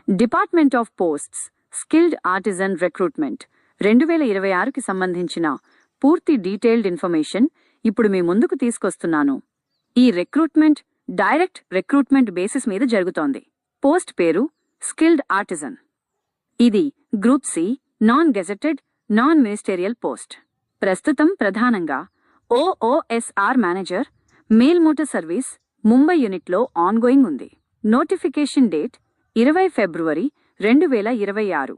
Department of posts skilled artisan recruitment 2026కి సంబంధించిన పూర్తి డీటెయిల్డ్ ఇన్ఫర్మేషన్ ఇప్పుడు మీ ముందుకు తీసుకొస్తున్నాను. ఈ రిక్రూట్మెంట్ డైరెక్ట్ రిక్రూట్మెంట్ బేసిస్ మీద జరుగుతోంది. పోస్ట్ పేరు స్కిల్డ్ ఆర్టిజన్. ఇది group C non gazetted non ministerial post. ప్రస్తుతం ప్రధానంగా OOSR manager mail motor service Mumbai యూనిట్లో ఆన్గోయింగ్ ఉంది. Notification date 20 February 2026.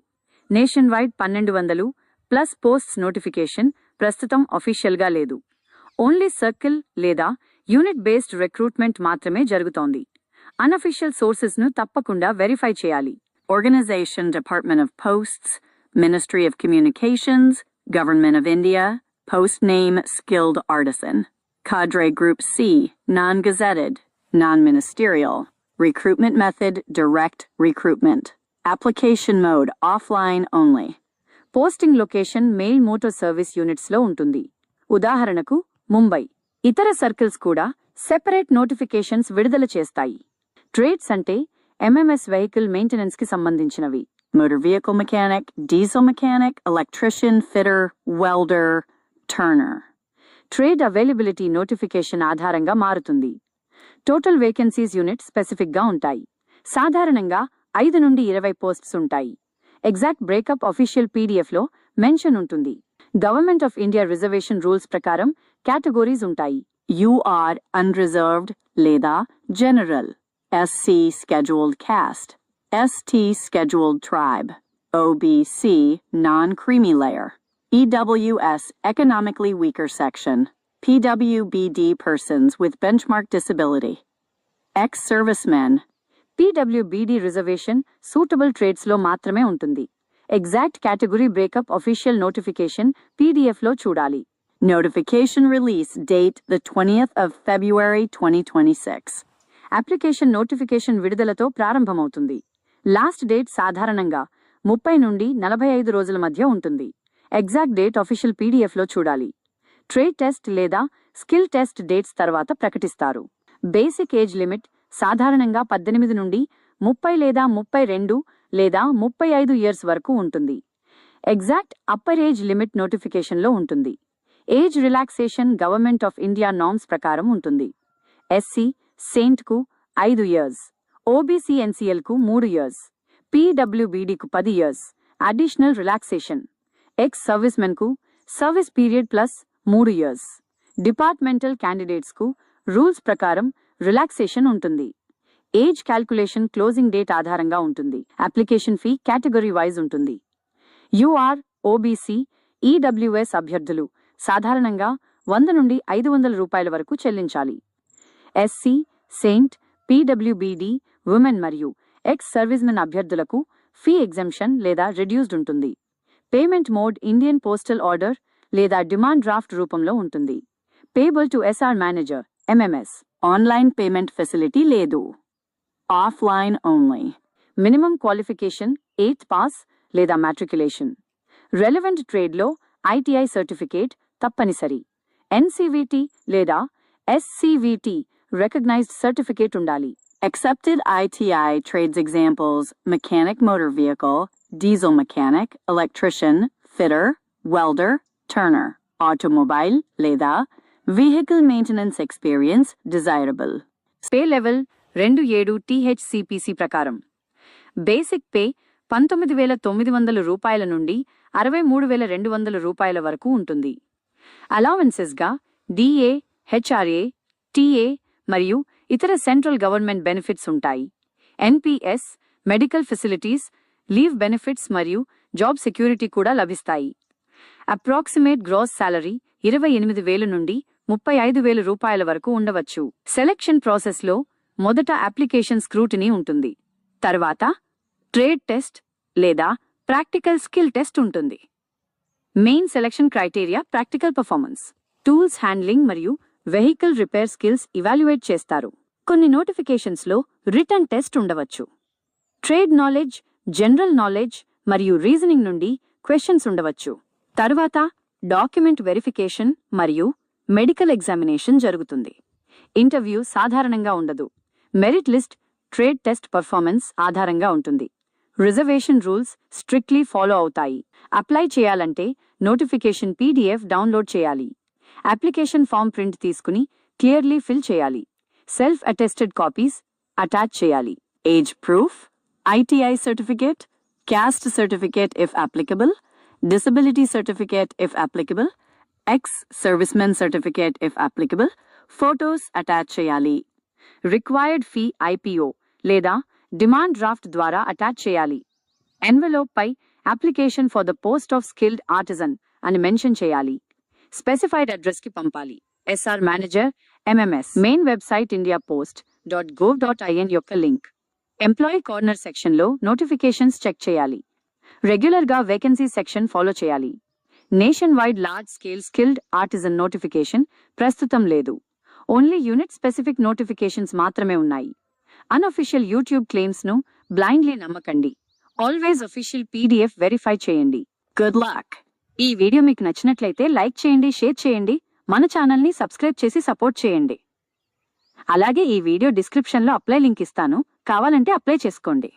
Nationwide 1200 plus posts. Notification ప్రస్తుతం అఫీషియల్గా లేదు. ఓన్లీ సర్కిల్ లేదా యూనిట్ బేస్డ్ రిక్రూట్మెంట్ మాత్రమే జరుగుతోంది. అన్అఫీషియల్ సోర్సెస్ ను తప్పకుండా వెరిఫై చేయాలి. Organisation department of posts, ministry of communications, government of India. Post name skilled artisan. Cadre Group C, non-gazetted, non-ministerial. Recruitment method, direct recruitment. Application mode, offline only. Posting location, mail motor service units లో ఉంటుంది. ఉదాహరణకు ముంబై. ఇతర circles కూడా separate notifications విడుదల చేస్తాయి. Trades అంటే MMS vehicle maintenance కి సంబంధించినవి. Motor vehicle mechanic, diesel mechanic, electrician, fitter, welder, turner. Trade availability notification ఆధారంగా మారుతుంది. టోటల్ వేకెన్సీస్ యూనిట్ స్పెసిఫిక్గా ఉంటాయి. సాధారణంగా 5 నుండి 20 పోస్ట్స్ ఉంటాయి. ఎగ్జాక్ట్ బ్రేకప్ అఫీషియల్ పీడిఎఫ్లో మెన్షన్ ఉంటుంది. Government of India reservation rules ప్రకారం కేటగిరీస్ ఉంటాయి. యూఆర్ అన్రిజర్వ్డ్ లేదా general, SC scheduled caste, ST scheduled tribe, OBC non creamy layer, EWS economically weaker section, PWBD persons with benchmark disability, ex-servicemen. PWBD reservation suitable trades లో మాత్రమే ఉంటుంది. Exact category breakup official notification PDF లో చూడాలి. Notification release date the 20th of February 2026. Application notification విడుదలతో ప్రారంభమవుతుంది. Last date సాధారణంగా 30 నుండి 45 రోజుల మధ్య ఉంటుంది. ఎగ్జాక్ట్ డేట్ అఫీషియల్ PDF లో చూడాలి. ట్రేడ్ టెస్ట్ లేదా స్కిల్ టెస్ట్ డేట్స్ తర్వాత ప్రకటిస్తారు. బేసిక్ ఏజ్ లిమిట్ సాధారణంగా 18 నుండి 30 లేదా 32 లేదా 35 ఇయర్స్ వరకు ఉంటుంది. ఎగ్జాక్ట్ అప్పర్ ఏజ్ లిమిట్ నోటిఫికేషన్లో ఉంటుంది. Age relaxation government of India norms ప్రకారం ఉంటుంది. ఎస్సీ సెయింట్కు 5 ఇయర్స్, ఓబీసీ ఎన్సీఎల్కు 3 ఇయర్స్, పీడబ్ల్యూబీడీకు 10 ఇయర్స్ అడిషనల్ రిలాక్సేషన్. ఎక్స్ సర్వీస్మెన్కు service period plus 3 years. Departmental క్యాండిడేట్స్కు రూల్స్ ప్రకారం రిలాక్సేషన్ ఉంటుంది. ఏజ్ క్యాల్కులేషన్ క్లోజింగ్ డేట్ ఆధారంగా ఉంటుంది. అప్లికేషన్ ఫీ కేటగిరీ వైజ్ ఉంటుంది. యూఆర్, ఓబీసీ, ఈడబ్ల్యూఎస్ అభ్యర్థులు సాధారణంగా 100 నుండి 500 రూపాయల వరకు చెల్లించాలి. ఎస్సీ, సెయింట్, పీడబ్ల్యూబీడీ, ఉమెన్ మరియు ఎక్స్ సర్వీస్మెన్ అభ్యర్థులకు ఫీ ఎగ్జంప్షన్ లేదా రిడ్యూస్డ్ ఉంటుంది. Payment mode Indian postal order లేదా డిమాండ్ డ్రాఫ్ట్ రూపంలో ఉంటుంది. Payable to SR manager MMS. Online payment facility లేదు. Offline only. Minimum qualification 8th pass లేదా మ్యాట్రికులేషన్. రెలెవెంట్ ట్రేడ్లో ఐటీఐ సర్టిఫికేట్ తప్పనిసరి. ఎన్సీవీటీ లేదా ఎస్సీవీటీ రికగ్నైజ్డ్ సర్టిఫికేట్ ఉండాలి. Accepted ITI trades examples: mechanic motor vehicle, diesel mechanic, electrician, fitter, welder, turner. Automobile లేదా vehicle maintenance experience desirable. Pay level 27 THCPC ప్రకారం basic pay 19,900 రూపాయల నుండి 63,200 రూపాయల వరకు ఉంటుంది. అలవెన్సెస్గా DA, HRA, TA మరియు ఇతర సెంట్రల్ గవర్నమెంట్ బెనిఫిట్స్ ఉంటాయి. NPS, medical facilities, leave benefits మరియు జాబ్ సెక్యూరిటీ కూడా లభిస్తాయి. అప్రాక్సిమేట్ గ్రాస్ సాలరీ 28,000 నుండి 35,000 రూపాయల వరకు ఉండవచ్చు. సెలక్షన్ ప్రాసెస్లో మొదట అప్లికేషన్ స్క్రూటినీ ఉంటుంది. తర్వాత ట్రేడ్ టెస్ట్ లేదా ప్రాక్టికల్ స్కిల్ టెస్ట్ ఉంటుంది. Main selection criteria practical performance, tools handling మరియు వెహికల్ రిపేర్ స్కిల్స్ ఇవాల్యుయేట్ చేస్తారు. కొన్ని నోటిఫికేషన్స్లో రిటర్న్ టెస్ట్ ఉండవచ్చు. ట్రేడ్ నాలెడ్జ్, జనరల్ నాలెడ్జ్ మరియు రీజనింగ్ నుండి క్వశ్చన్స్ ఉండవచ్చు. తరువాత డాక్యుమెంట్ వెరిఫికేషన్ మరియు మెడికల్ ఎగ్జామినేషన్ జరుగుతుంది. ఇంటర్వ్యూ సాధారణంగా ఉండదు. Merit list trade test performance ఆధారంగా ఉంటుంది. రిజర్వేషన్ రూల్స్ స్ట్రిక్ట్లీ ఫాలో అవుతాయి. అప్లై చేయాలంటే నోటిఫికేషన్ PDF డౌన్లోడ్ చేయాలి. అప్లికేషన్ ఫామ్ ప్రింట్ తీసుకుని క్లియర్లీ ఫిల్ చేయాలి. సెల్ఫ్ అటెస్టెడ్ కాపీస్ అటాచ్ చేయాలి. Age proof, ITI certificate, caste certificate if applicable, disability certificate if applicable, ex servicemen certificate if applicable, photos attach చేయాలి. Required fee IPO లేదా demand draft ద్వారా attach చేయాలి. Envelope పై application for the post of skilled artisan అని mention చేయాలి. Specified address కి పంపాలి. SR manager MMS main website indiapost.gov.in యొక్క లింక్. ఎంప్లాయీ కార్నర్ సెక్షన్లో నోటిఫికేషన్స్ చెక్ చేయాలి. రెగ్యులర్గా వేకెన్సీ సెక్షన్ ఫాలో చేయాలి. Nation wide large scale skilled artisan notification ప్రస్తుతం లేదు. ఓన్లీ యూనిట్ స్పెసిఫిక్ నోటిఫికేషన్స్ మాత్రమే ఉన్నాయి. అన్అఫీషియల్ యూట్యూబ్ క్లెయిమ్స్ ను బ్లైండ్లీ నమ్మకండి. ఆల్వేస్ అఫీషియల్ PDF వెరిఫై చేయండి. Good luck. ఈ వీడియో మీకు నచ్చినట్లయితే లైక్ చేయండి, షేర్ చేయండి, మన ఛానల్ని సబ్స్క్రైబ్ చేసి సపోర్ట్ చేయండి. అలాగే ఈ వీడియో డిస్క్రిప్షన్లో అప్లై లింక్ ఇస్తాను, కావాలంటే అప్లై చేసుకోండి.